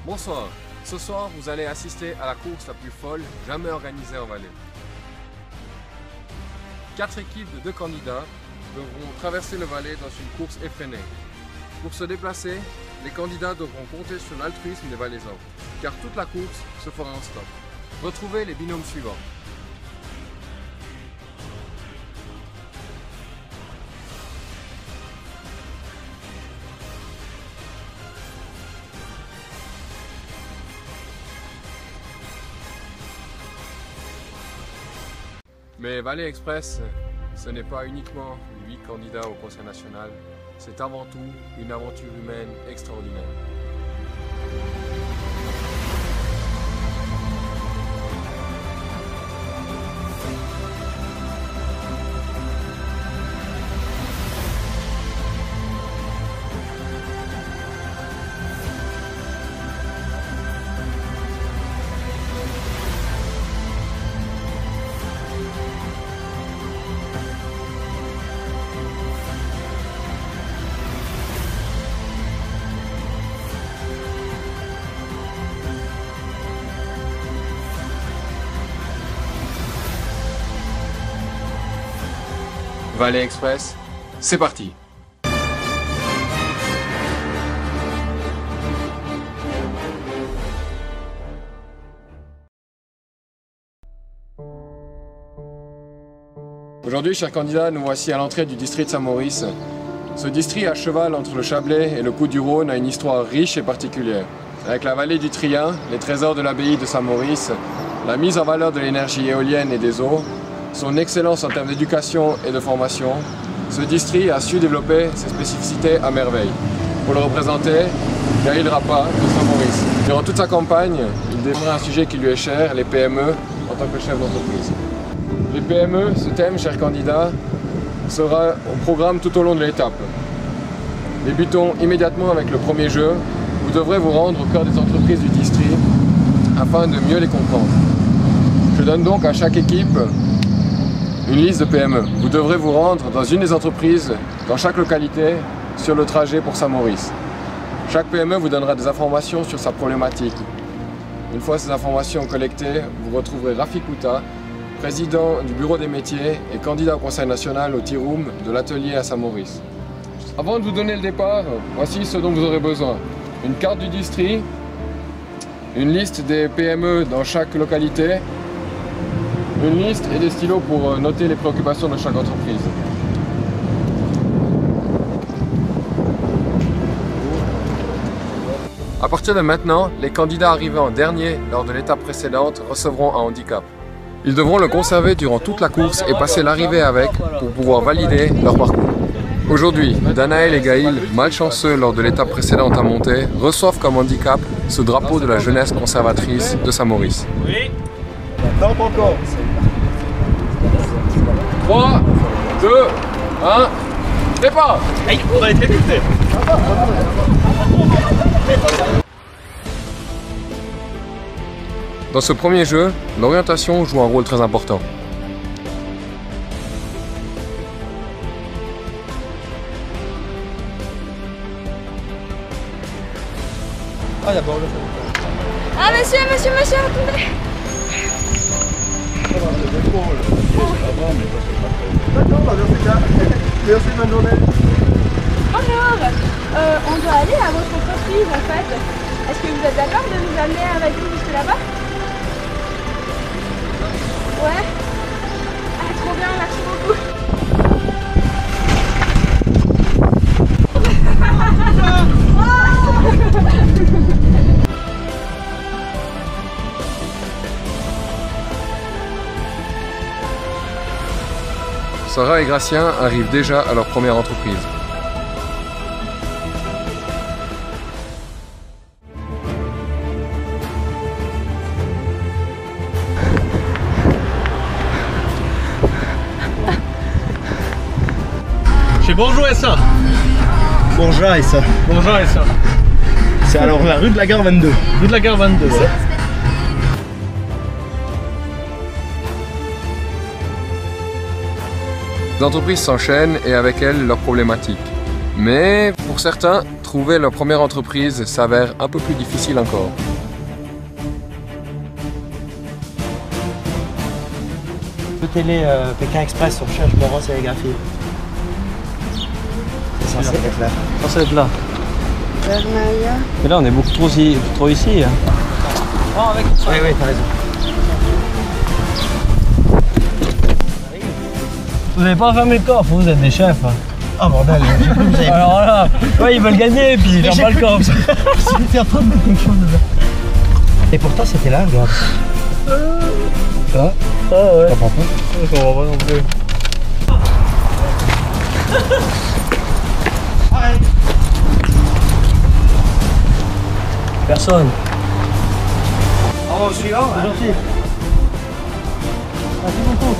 Bonsoir, ce soir vous allez assister à la course la plus folle jamais organisée en Valais. 4 équipes de 2 candidats devront traverser le Valais dans une course effrénée. Pour se déplacer, les candidats devront compter sur l'altruisme des Valaisans, car toute la course se fera en stop. Retrouvez les binômes suivants. Mais Valais Express, ce n'est pas uniquement 8 candidats au Conseil national, c'est avant tout une aventure humaine extraordinaire. Valais Express, c'est parti! Aujourd'hui, chers candidats, nous voici à l'entrée du district de Saint-Maurice. Ce district à cheval entre le Chablais et le Coude-du-Rhône a une histoire riche et particulière. Avec la vallée du Trien, les trésors de l'abbaye de Saint-Maurice, la mise en valeur de l'énergie éolienne et des eaux, son excellence en termes d'éducation et de formation, ce district a su développer ses spécificités à merveille. Pour le représenter, Gaël Rappa de Saint-Maurice. Durant toute sa campagne, il défendra un sujet qui lui est cher, les PME, en tant que chef d'entreprise. Les PME, ce thème, chers candidats, sera au programme tout au long de l'étape. Débutons immédiatement avec le premier jeu. Vous devrez vous rendre au cœur des entreprises du district afin de mieux les comprendre. Je donne donc à chaque équipe une liste de PME. Vous devrez vous rendre dans une des entreprises, dans chaque localité, sur le trajet pour Saint-Maurice. Chaque PME vous donnera des informations sur sa problématique. Une fois ces informations collectées, vous retrouverez Rafi Kouta, président du bureau des métiers et candidat au Conseil national au Tea Room de l'atelier à Saint-Maurice. Avant de vous donner le départ, voici ce dont vous aurez besoin. Une carte du district, une liste des PME dans chaque localité, une liste et des stylos pour noter les préoccupations de chaque entreprise. À partir de maintenant, les candidats arrivés en dernier lors de l'étape précédente recevront un handicap. Ils devront le conserver durant toute la course et passer l'arrivée avec pour pouvoir valider leur parcours. Aujourd'hui, Danaël et Gaël, malchanceux lors de l'étape précédente à monter, reçoivent comme handicap ce drapeau de la jeunesse conservatrice de Saint-Maurice. Oui. Non, pas encore. 3, 2, 1, départ! Aïe, on va être écouté. Dans ce premier jeu, l'orientation joue un rôle très important. Ah, d'abord le Ah, monsieur, attendez! D'accord, merci, bonne journée. Bonjour! On doit aller à votre entreprise en fait. Est-ce que vous êtes d'accord de nous amener avec vous jusque là-bas? Ouais? Ah, trop bien, merci beaucoup! Sarah et Gratien arrivent déjà à leur première entreprise. Chez Bonjour SA. Bonjour et ça. Bonjour SA. C'est alors la rue de la Gare 22. Rue de la Gare 22. Ouais. Les entreprises s'enchaînent et avec elles leurs problématiques. Mais pour certains, trouver leur première entreprise s'avère un peu plus difficile encore. Télé Pékin Express, on cherche Morin Sérigraphie. C'est censé être là. Censé être là. Bernaya. Mais là, on est beaucoup trop ici. Hein. Oh, avec ça. Oui, t'as raison. Vous n'avez pas fermé le coffre, vous êtes des chefs. Hein. Oh bordel, j'ai cru que vous avez... Alors là, ouais, ils veulent gagner et puis ils ferment pas le coffre. J'étais en train de mettre quelque chose dedans. Et pourtant c'était là, regarde. Ça Ah ouais. comprends pas. Je comprends pas non plus. Arrête. Personne. Oh, suivant, c'est gentil. Merci beaucoup.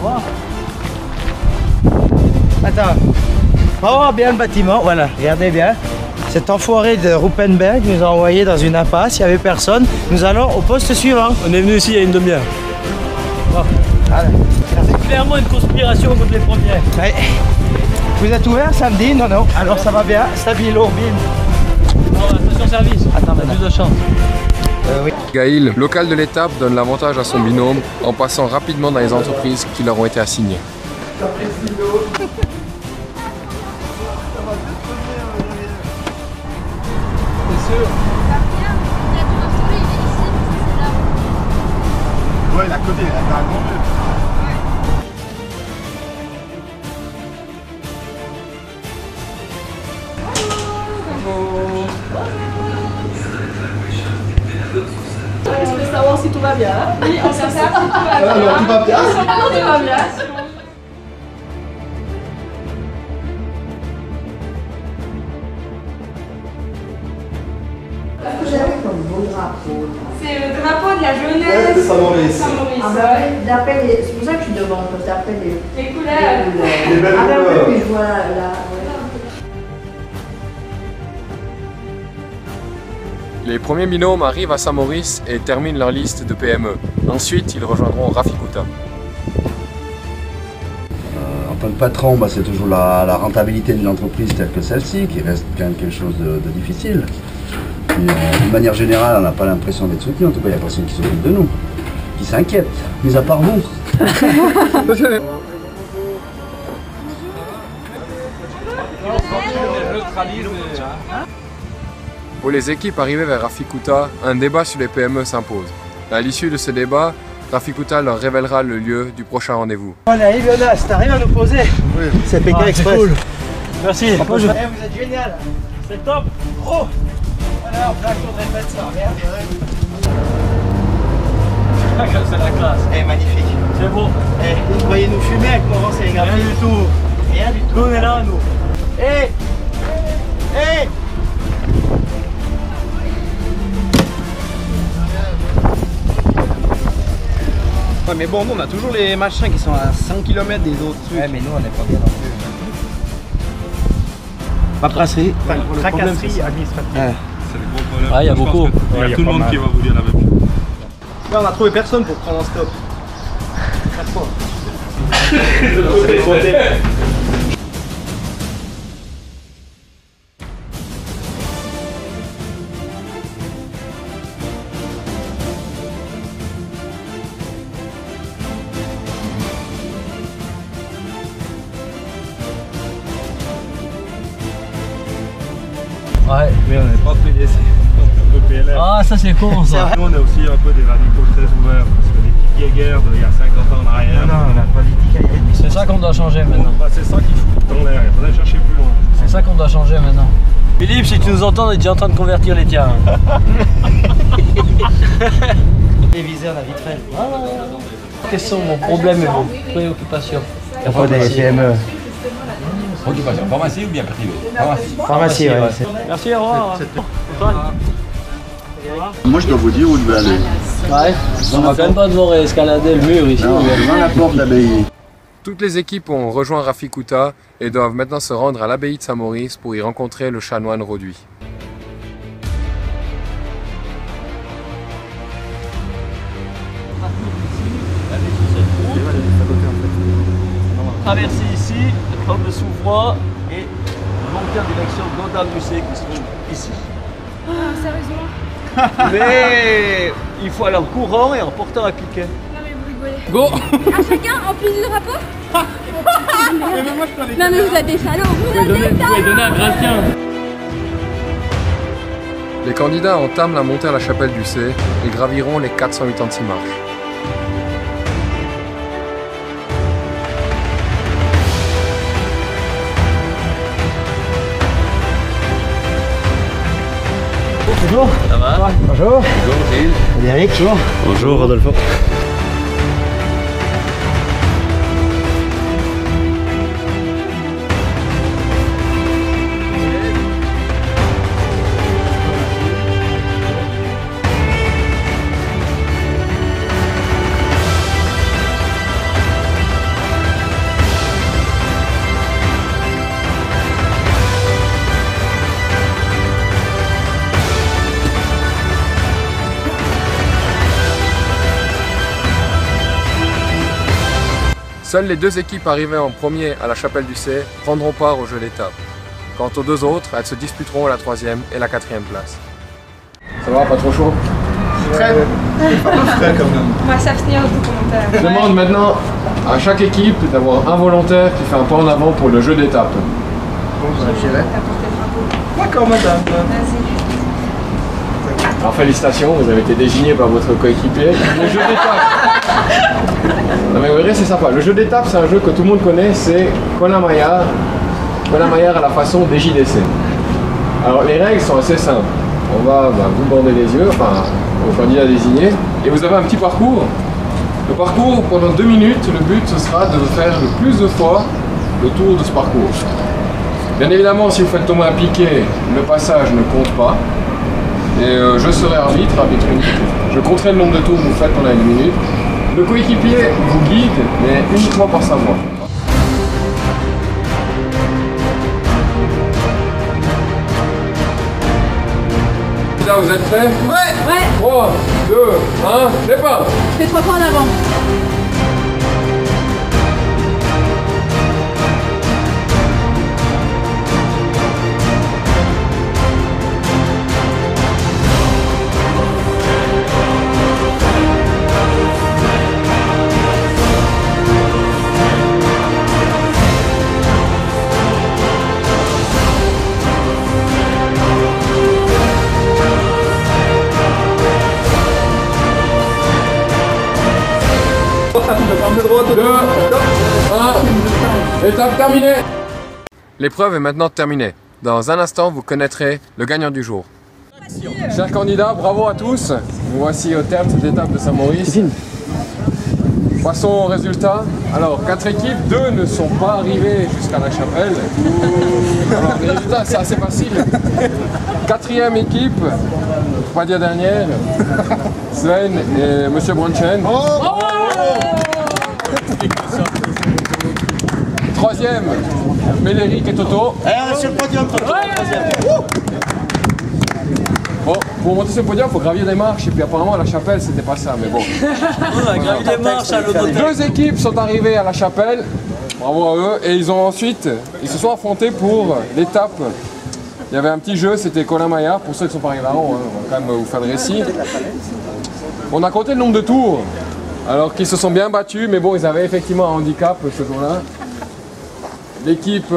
Au revoir. Attends. On va voir bien le bâtiment, voilà, regardez bien. Cet enfoiré de Rupenberg nous a envoyé dans une impasse, il n'y avait personne. Nous allons au poste suivant. On est venu ici il y a une demi-heure. Allez. C'est clairement une conspiration contre les premiers. Ouais. Vous êtes ouvert samedi? Non, non. Alors ça va bien. Stabilo, bim. Oh, station-service. Attends, on a plus de chance. Oui. Gaïl, local de l'étape, donne l'avantage à son binôme en passant rapidement dans les entreprises qui leur ont été assignées. Ouais, il est à côté, il a un grand mur. Je veux savoir si tout va bien. Oui, on sait ça, si tout va bien. Alors, tout va bien. Alors, tout va bien. C'est le drapeau de la jeunesse. c'est Saint-Maurice. Saint-Maurice. Ah bah ouais, d'après les... C'est pour ça que je demande, parce que d'après les... Les couleurs. Les belles Ah bah couleurs. oui, puis je vois là, ouais. Les premiers binômes arrivent à Saint-Maurice et terminent leur liste de PME. Ensuite, ils rejoindront Rafikuta. En tant que patron, bah, c'est toujours la rentabilité d'une entreprise telle que celle-ci qui reste quand même quelque chose de difficile. Puis, de manière générale, on n'a pas l'impression d'être soutenu. En tout cas, il n'y a personne qui s'occupe de nous, qui s'inquiète, mis à part vous. Pour les équipes arrivées vers Rafikuta, un débat sur les PME s'impose. À l'issue de ce débat, Rafikuta leur révélera le lieu du prochain rendez-vous. Allez, Jonas, t'arrives à nous poser? Oui. C'est Pékin Express. Cool. Merci. Moi, vous êtes génial. C'est top. Oh, voilà, on va répète ça, regarde. C'est la classe. Eh, magnifique. C'est beau. Eh, vous croyez nous fumer avec Morin Sérigraphie? Rien du tout. Rien du tout. Nous on est là, nous. Eh, eh. Ouais, mais bon, nous on a toujours les machins qui sont à 5 km des autres trucs. Ouais, mais nous on n'est pas bien non plus. Paperasserie, Tracasserie administrative. Ouais. C'est le gros problème. Ah, il y a beaucoup. Il y a tout le monde qui va vous dire la même chose. Là, on a trouvé personne pour prendre un stop. Faire quoi? Ouais. Mais on n'est pas PDC, on est un peu PLR. Ah, ça c'est con ça. Nous on est aussi un peu des radicaux très ouverts parce que les petites guerres d'il y a 50 ans en arrière. Non, on n'a pas d'éthique à y C'est ça qu'on doit changer maintenant. Bah, c'est ça qu'il faut dans l'air, il faudrait chercher plus loin. C'est ça qu'on doit changer maintenant. Philippe, si tu nous entends, on est déjà en train de convertir les tiens. Téléviseur, on a vite fait. Quels sont vos problèmes et vos préoccupations? Il faut des PME. Occupation, pharmacie ou bien privé? Pharmacie, ouais. Merci, au revoir. Moi, je dois vous dire où je vais aller. Ouais, on va quand même pas devoir escalader le mur ici. Non, devant la porte de l'abbaye. Toutes les équipes ont rejoint Rafikuta et doivent maintenant se rendre à l'abbaye de Saint-Maurice pour y rencontrer le chanoine Roduit. Traverser ici, le peuple s'ouvre et remonter en direction d'Andal-Lucé qui se trouve ici. Ah, sérieusement? Mais il faut aller en courant et en portant un piquet. Non mais vous rigolez. Go! À chacun en plus du drapeau? Non mais vous êtes des salauds. Vous pouvez donner à Gracien. Les candidats entament la montée à la chapelle du C et graviront les 486 marches. Bonjour. Ça va? Bonjour. Bonjour Gilles. Frédéric. Bonjour. Bonjour Rodolfo. Seules les deux équipes arrivées en premier à la chapelle du C prendront part au jeu d'étape. Quant aux deux autres, elles se disputeront la 3e et la 4e place. Ça va, pas trop chaud? Frais. Frais quand même. On va s'abstenir de commentaires. Je demande maintenant à chaque équipe d'avoir un volontaire qui fait un pas en avant pour le jeu d'étape. Bon, bah, j'irai. D'accord, madame. Alors félicitations, vous avez été désigné par votre coéquipier. Le jeu d'étape. Non mais vous verrez, c'est sympa. Le jeu d'étape, c'est un jeu que tout le monde connaît, c'est Conamaillard. Conamaillard à la façon des JDC. Alors les règles sont assez simples. On va vous bander les yeux, enfin au candidat désigné, et vous avez un petit parcours. Le parcours, pendant 2 minutes, le but ce sera de faire le plus de fois le tour de ce parcours. Bien évidemment, si vous faites tomber un piquet, le passage ne compte pas. Et je serai arbitre unique. Je compterai le nombre de tours que vous faites pendant 1 minute. Le coéquipier vous guide, mais uniquement par sa voix. Là, vous êtes prêts? Ouais. 3, 2, 1, départ! Je fais 3 pas en avant. Étape terminée. L'épreuve est maintenant terminée. Dans un instant, vous connaîtrez le gagnant du jour. Chers candidats, bravo à tous. Nous voici au terme de cette étape de Saint-Maurice. Passons au résultat. Alors, 4 équipes, 2 ne sont pas arrivées jusqu'à la chapelle. Alors, les résultats, c'est assez facile. 4e équipe, pour pas dire dernière, Sven et Monsieur Brunchen. 3e, Méléric et Toto. Sur le podium, Toto. Bon, pour monter sur le podium, il faut gravir des marches. Et puis apparemment, à la chapelle, c'était pas ça, mais bon. On a gravi des marches à l'autre. 2 équipes sont arrivées à la chapelle. Bravo à eux. Et ils se sont affrontés pour l'étape. Il y avait un petit jeu, c'était Conamaillard. Pour ceux qui ne sont pas arrivés avant, on va quand même vous faire le récit. On a compté le nombre de tours. Alors qu'ils se sont bien battus, mais bon, ils avaient effectivement un handicap ce jour-là. L'équipe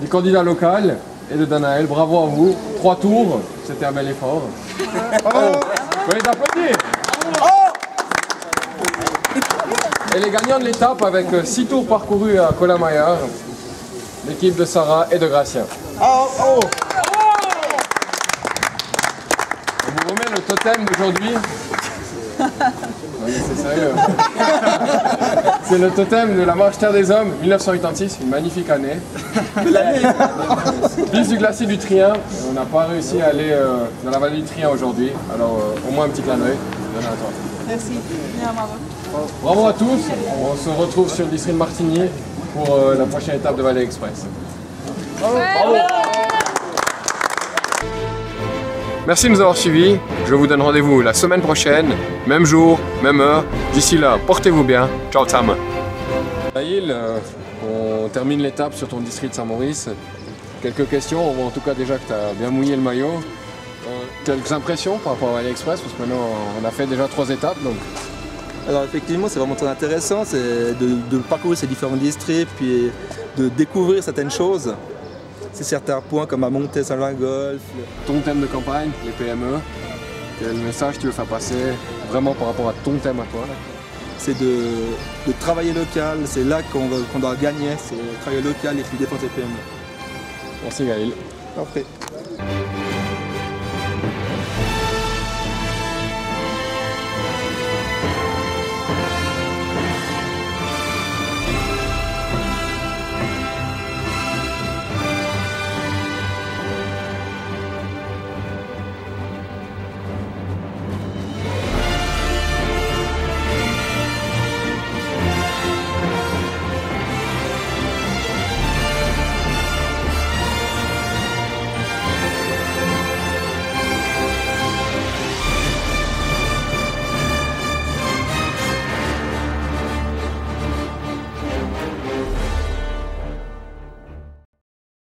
du candidat local et de Danaël, bravo à vous. 3 tours, c'était un bel effort. Vous pouvez les applaudir. Et les gagnants de l'étape avec 6 tours parcourus à Conamaillard, l'équipe de Sarah et de Gracien. On vous remet le totem d'aujourd'hui. C'est sérieux. C'est le totem de la marche Terre des Hommes 1986, une magnifique année. Piste du glacier du Trien, on n'a pas réussi à aller dans la vallée du Trien aujourd'hui, alors au moins un petit clin d'œil. Merci. Bien, bravo. Bravo à tous, on se retrouve sur le district de Martigny pour la prochaine étape de Vallée Express. Bravo. Merci de nous avoir suivis. Je vous donne rendez-vous la semaine prochaine, même jour, même heure. D'ici là, portez-vous bien. Ciao, Sam. Naïl, on termine l'étape sur ton district de Saint-Maurice. quelques questions. On voit en tout cas déjà que tu as bien mouillé le maillot. Quelques impressions par rapport à AliExpress, parce que maintenant on a fait déjà 3 étapes. Donc. Alors effectivement, c'est vraiment très intéressant, c'est de parcourir ces différents districts, puis de découvrir certaines choses. C'est certains points comme à Monté, Saint-Golf. Ton thème de campagne, les PME, quel message tu veux faire passer vraiment par rapport à ton thème à toi? C'est de travailler local, c'est là qu'on doit gagner, c'est travailler local et puis défendre ses PME. Merci Gaël. Parfait.